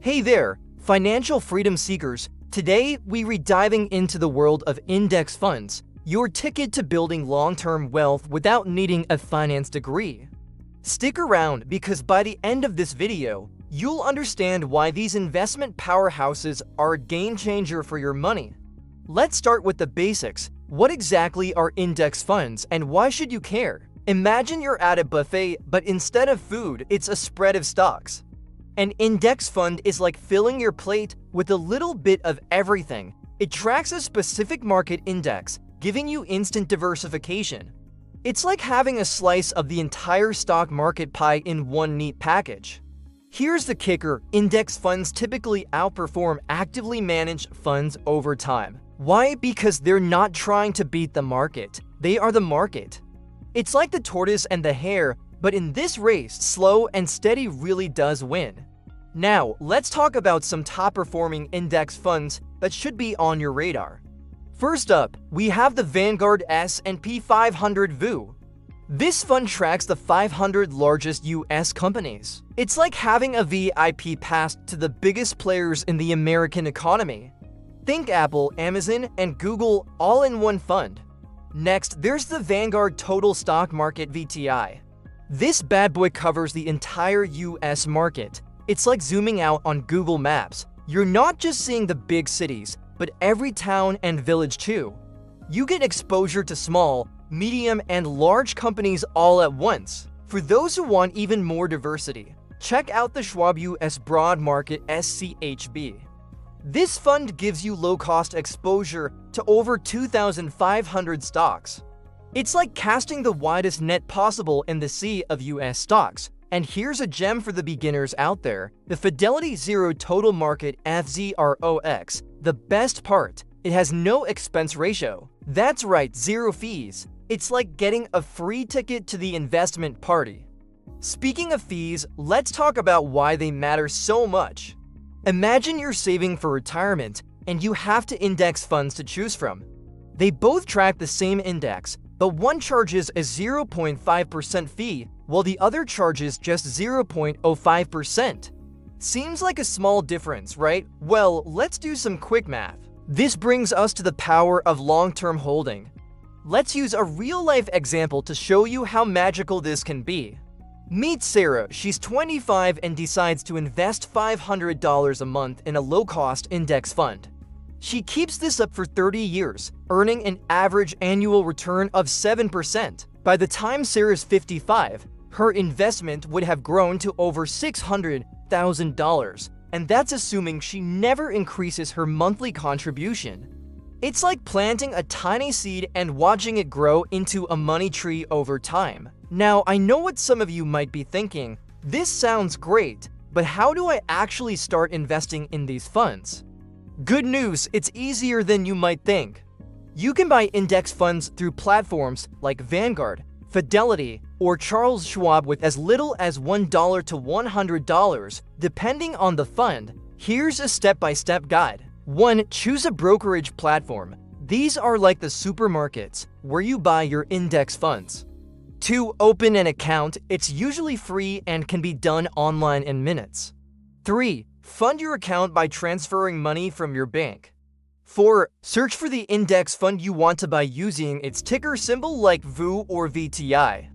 Hey there, financial freedom seekers. Today, we're diving into the world of index funds, your ticket to building long-term wealth without needing a finance degree. Stick around because by the end of this video, you'll understand why these investment powerhouses are a game changer for your money. Let's start with the basics. What exactly are index funds and why should you care? Imagine you're at a buffet, but instead of food, it's a spread of stocks. An index fund is like filling your plate with a little bit of everything. It tracks a specific market index, giving you instant diversification. It's like having a slice of the entire stock market pie in one neat package. Here's the kicker: index funds typically outperform actively managed funds over time. Why? Because they're not trying to beat the market. They are the market. It's like the tortoise and the hare, but in this race, slow and steady really does win. Now, let's talk about some top-performing index funds that should be on your radar. First up, we have the Vanguard S&P 500 VU. This fund tracks the 500 largest US companies. It's like having a VIP pass to the biggest players in the American economy. Think Apple, Amazon, and Google all in one fund. Next, there's the Vanguard Total Stock Market VTI. This bad boy covers the entire US market. It's like zooming out on Google Maps. You're not just seeing the big cities, but every town and village too. You get exposure to small, medium, and large companies all at once. For those who want even more diversity, check out the SCHB US Broad Market SCHB. This fund gives you low-cost exposure to over 2,500 stocks. It's like casting the widest net possible in the sea of US stocks. And here's a gem for the beginners out there: the Fidelity Zero Total Market FZROX. The best part, it has no expense ratio. That's right, zero fees. It's like getting a free ticket to the investment party. Speaking of fees, let's talk about why they matter so much. Imagine you're saving for retirement and you have to index funds to choose from. They both track the same index, but one charges a 0.5% fee while the other charges just 0.05%. Seems like a small difference, right? Well, let's do some quick math. This brings us to the power of long-term holding. Let's use a real-life example to show you how magical this can be. Meet Sarah. She's 25 and decides to invest $500 a month in a low-cost index fund. She keeps this up for 30 years, earning an average annual return of 7%. By the time Sarah's 55, her investment would have grown to over $600,000, and that's assuming she never increases her monthly contribution. It's like planting a tiny seed and watching it grow into a money tree over time. Now, I know what some of you might be thinking. This sounds great, but how do I actually start investing in these funds? Good news, it's easier than you might think. You can buy index funds through platforms like Vanguard, Fidelity, or Charles Schwab with as little as $1 to $100, depending on the fund. Here's a step-by-step guide. 1. Choose a brokerage platform. These are like the supermarkets where you buy your index funds. 2. Open an account. It's usually free and can be done online in minutes. 3. Fund your account by transferring money from your bank. 4. Search for the index fund you want to buy using its ticker symbol like VU or VTI.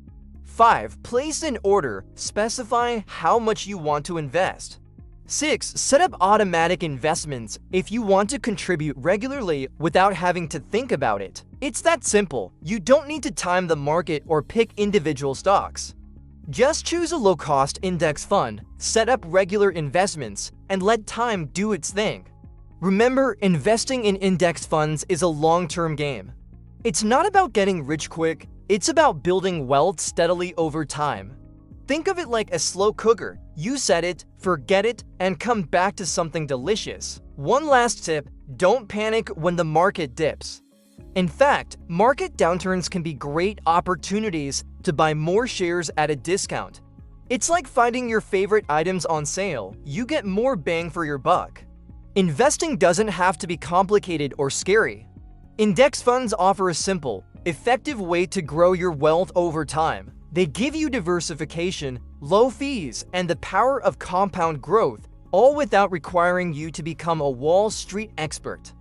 5. Place an order. Specify how much you want to invest. 6. Set up automatic investments if you want to contribute regularly without having to think about it. It's that simple. You don't need to time the market or pick individual stocks. Just choose a low-cost index fund, set up regular investments, and let time do its thing. Remember, investing in index funds is a long-term game. It's not about getting rich quick, it's about building wealth steadily over time. Think of it like a slow cooker. You set it, forget it, and come back to something delicious. One last tip: don't panic when the market dips. In fact, market downturns can be great opportunities to buy more shares at a discount. It's like finding your favorite items on sale. You get more bang for your buck. Investing doesn't have to be complicated or scary. Index funds offer a simple, effective way to grow your wealth over time. They give you diversification, low fees, and the power of compound growth, all without requiring you to become a Wall Street expert.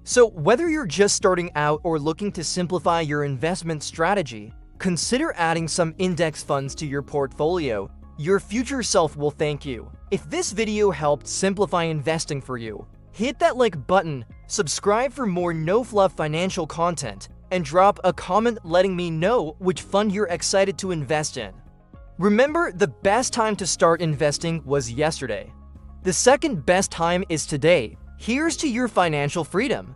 So whether you're just starting out or looking to simplify your investment strategy, consider adding some index funds to your portfolio. Your future self will thank you. If this video helped simplify investing for you, hit that like button, subscribe for more no-fluff financial content, and drop a comment letting me know which fund you're excited to invest in. Remember, the best time to start investing was yesterday. The second best time is today. Here's to your financial freedom.